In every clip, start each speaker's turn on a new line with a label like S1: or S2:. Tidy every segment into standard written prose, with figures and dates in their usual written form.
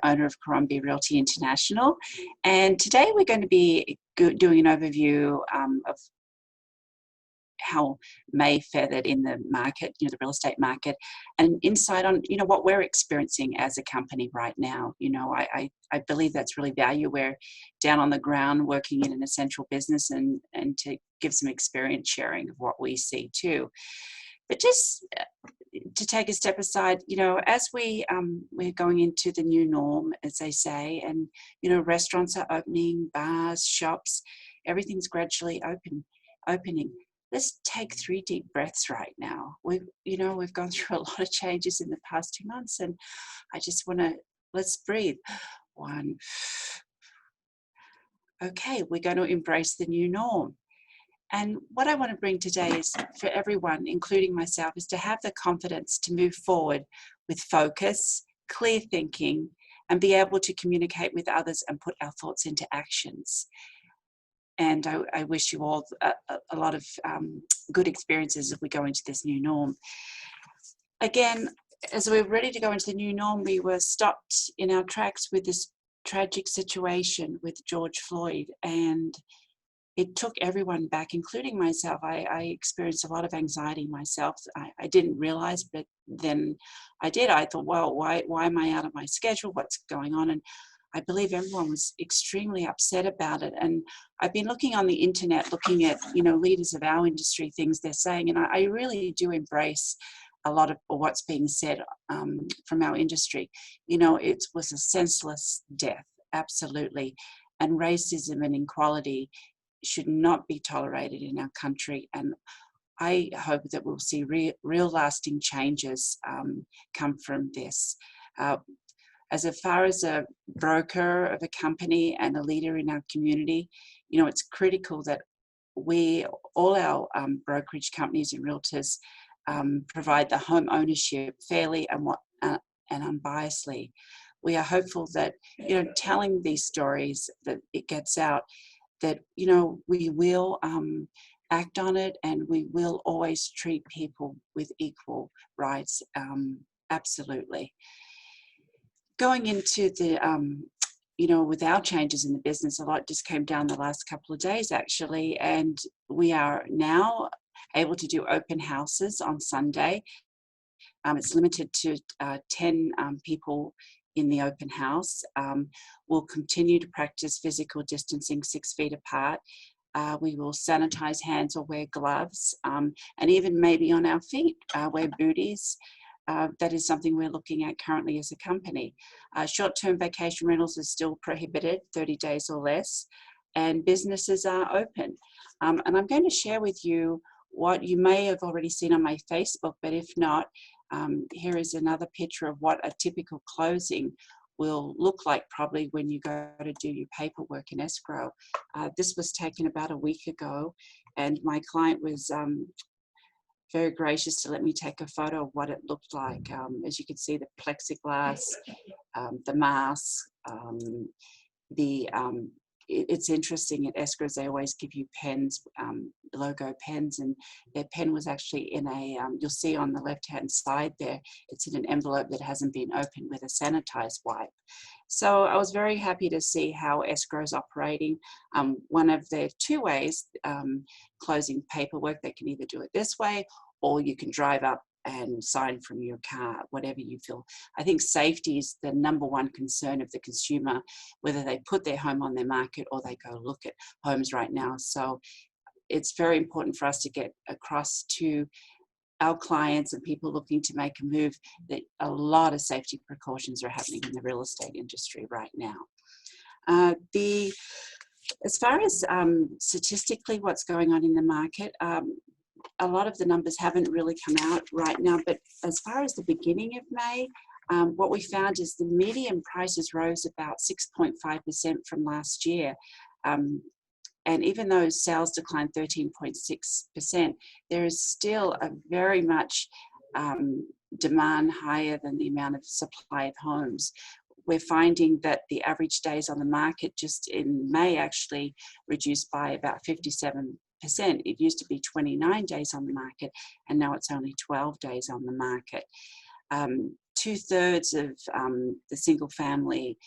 S1: owner of Caron Realty International, and today we're going to be doing an overview of how May feathered in the market, the real estate market, and insight on, what we're experiencing as a company right now. I believe that's really value. We're down on the ground working in an essential business and to give some experience sharing of what we see too. But just to take a step aside, as we're going into the new norm, as they say, and, restaurants are opening, bars, shops, everything's gradually opening. Let's take 3 deep breaths right now. We've gone through a lot of changes in the past 2 months, and I just let's breathe. 1. Okay, we're going to embrace the new norm. And what I want to bring today is for everyone, including myself, is to have the confidence to move forward with focus, clear thinking, and be able to communicate with others and put our thoughts into actions. And I wish you all a lot of good experiences as we go into this new norm. Again, as we're ready to go into the new norm, we were stopped in our tracks with this tragic situation with George Floyd, and it took everyone back, including myself. I experienced a lot of anxiety myself. I didn't realize, but then I did. I thought, well, why am I out of my schedule? What's going on? And I believe everyone was extremely upset about it. And I've been looking on the internet, looking at, leaders of our industry, things they're saying. And I really do embrace a lot of what's being said from our industry. It was a senseless death, absolutely. And racism and inequality should not be tolerated in our country, and I hope that we'll see real lasting changes come from this. As far as a broker of a company and a leader in our community, it's critical that all our brokerage companies and realtors provide the home ownership fairly and unbiasedly. We are hopeful that telling these stories, that it gets out, that we will act on it, and we will always treat people with equal rights. Absolutely. Going into the with our changes in the business, a lot just came down the last couple of days actually, and we are now able to do open houses on Sunday. It's limited to 10 people in the open house. We'll continue to practice physical distancing 6 feet apart. We will sanitize hands or wear gloves, and even maybe on our feet, wear booties. That is something we're looking at currently as a company. Short-term vacation rentals are still prohibited, 30 days or less, and businesses are open. And I'm going to share with you what you may have already seen on my Facebook, but if not, here is another picture of what a typical closing will look like probably when you go to do your paperwork in escrow. This was taken about a week ago, and my client was very gracious to let me take a photo of what it looked like. As you can see, the plexiglass, the mask, it's interesting at escrows, they always give you pens, logo pens, and their pen was actually in a, you'll see on the left-hand side there, it's in an envelope that hasn't been opened with a sanitized wipe. So I was very happy to see how escrow is operating. One of their 2 ways, closing paperwork, they can either do it this way, or you can drive up and sign from your car, whatever you feel. I think safety is the number one concern of the consumer, whether they put their home on their market or they go look at homes right now. So it's very important for us to get across to our clients and people looking to make a move that a lot of safety precautions are happening in the real estate industry right now. As far as statistically what's going on in the market, a lot of the numbers haven't really come out right now, but as far as the beginning of May, what we found is the median prices rose about 6.5% from last year. And even though sales declined 13.6%, there is still a very much demand higher than the amount of supply of homes. We're finding that the average days on the market just in May actually reduced by about 57%. It used to be 29 days on the market, and now it's only 12 days on the market. 2/3 of the single family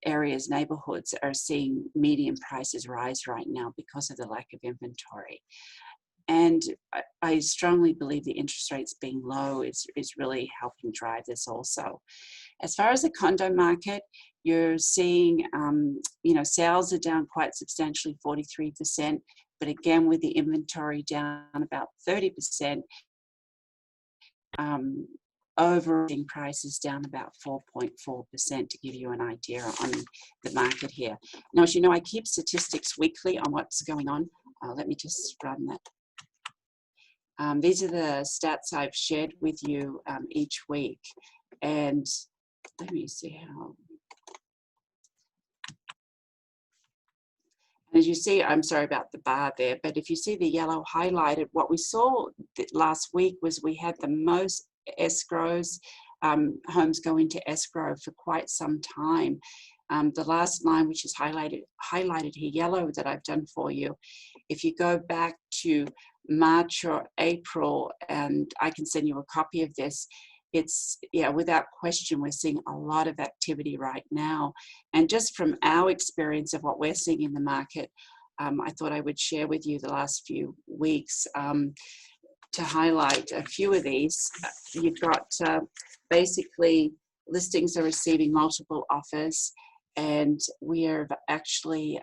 S1: areas, neighborhoods are seeing median prices rise right now because of the lack of inventory. And I strongly believe the interest rates being low is really helping drive this also. As far as the condo market, you're seeing, sales are down quite substantially, 43%, but again, with the inventory down about 30%, overall prices down about 4.4%, to give you an idea on the market here. Now, as you know, I keep statistics weekly on what's going on. Let me just run that. These are the stats I've shared with you each week. And let me see how. As you see, I'm sorry about the bar there, but if you see the yellow highlighted, what we saw last week was we had the most escrows, homes go into escrow for quite some time. The last line, which is highlighted here, yellow, that I've done for you, if you go back to March or April, and I can send you a copy of this, it's, yeah, without question, we're seeing a lot of activity right now. And just from our experience of what we're seeing in the market, I thought I would share with you the last few weeks to highlight a few of these. You've got basically listings are receiving multiple offers, and we are actually,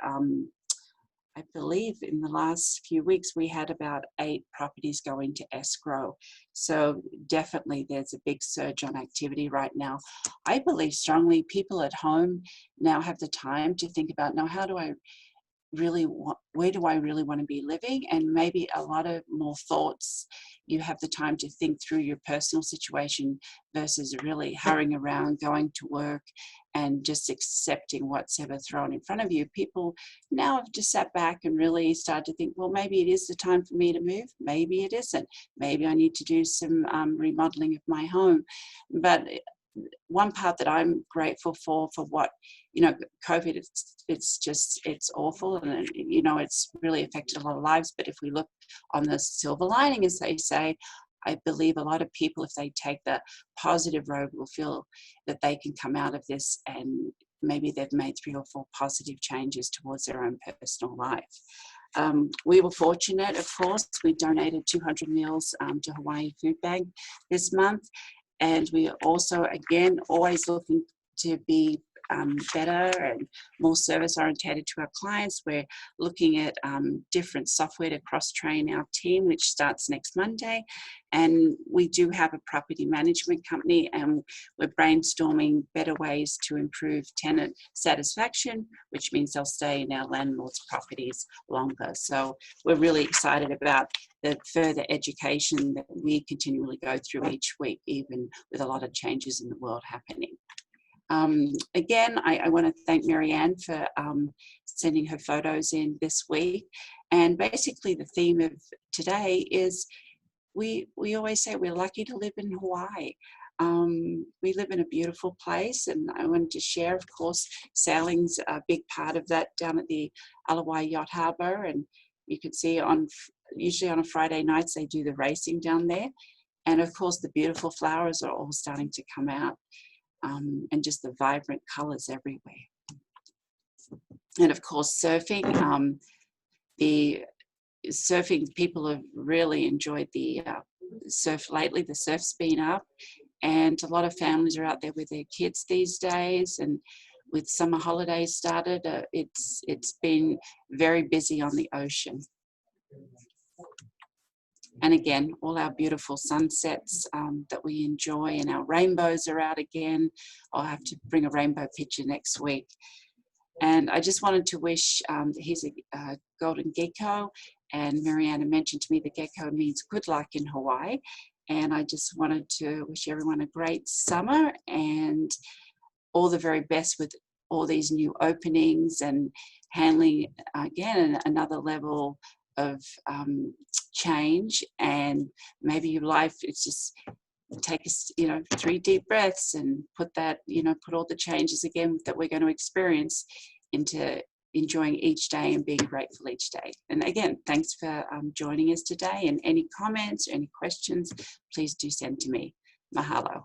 S1: I believe in the last few weeks, we had about 8 properties go into escrow. So definitely there's a big surge on activity right now. I believe strongly people at home now have the time to think about, now how do I really want, where do I really want to be living? And maybe a lot of more thoughts. You have the time to think through your personal situation versus really hurrying around, going to work and just accepting what's ever thrown in front of you. People now have just sat back and really started to think, well, maybe it is the time for me to move. Maybe it isn't. Maybe I need to do some remodeling of my home. But one part that I'm grateful for what, COVID, it's awful, and, it's really affected a lot of lives. But if we look on the silver lining, as they say, I believe a lot of people, if they take the positive road, will feel that they can come out of this and maybe they've made 3 or 4 positive changes towards their own personal life. We were fortunate, of course. We donated 200 meals to Hawaii Food Bank this month. And we are also, again, always looking to be better and more service oriented to our clients. We're looking at different software to cross-train our team, which starts next Monday. And we do have a property management company, and we're brainstorming better ways to improve tenant satisfaction, which means they'll stay in our landlords' properties longer. So we're really excited about the further education that we continually go through each week, even with a lot of changes in the world happening. Again, I want to thank Marianne for sending her photos in this week. And basically the theme of today is we always say we're lucky to live in Hawaii. We live in a beautiful place, and I wanted to share, of course, sailing's a big part of that down at the Alawai Yacht Harbour. And you can see usually on a Friday nights they do the racing down there. And of course the beautiful flowers are all starting to come out. And just the vibrant colors everywhere. And of course, surfing. The surfing, people have really enjoyed the surf lately. The surf's been up, and a lot of families are out there with their kids these days. And with summer holidays started, it's been very busy on the ocean. And again, all our beautiful sunsets that we enjoy, and our rainbows are out again. I'll have to bring a rainbow picture next week. And I just wanted to wish, here's a golden gecko, and Mariana mentioned to me the gecko means good luck in Hawaii. And I just wanted to wish everyone a great summer and all the very best with all these new openings and handling, again, another level of change. And maybe your life, it's just take 3 deep breaths and put all the changes again that we're going to experience into enjoying each day and being grateful each day. And again, thanks for joining us today, and any comments or any questions, please do send to me. Mahalo.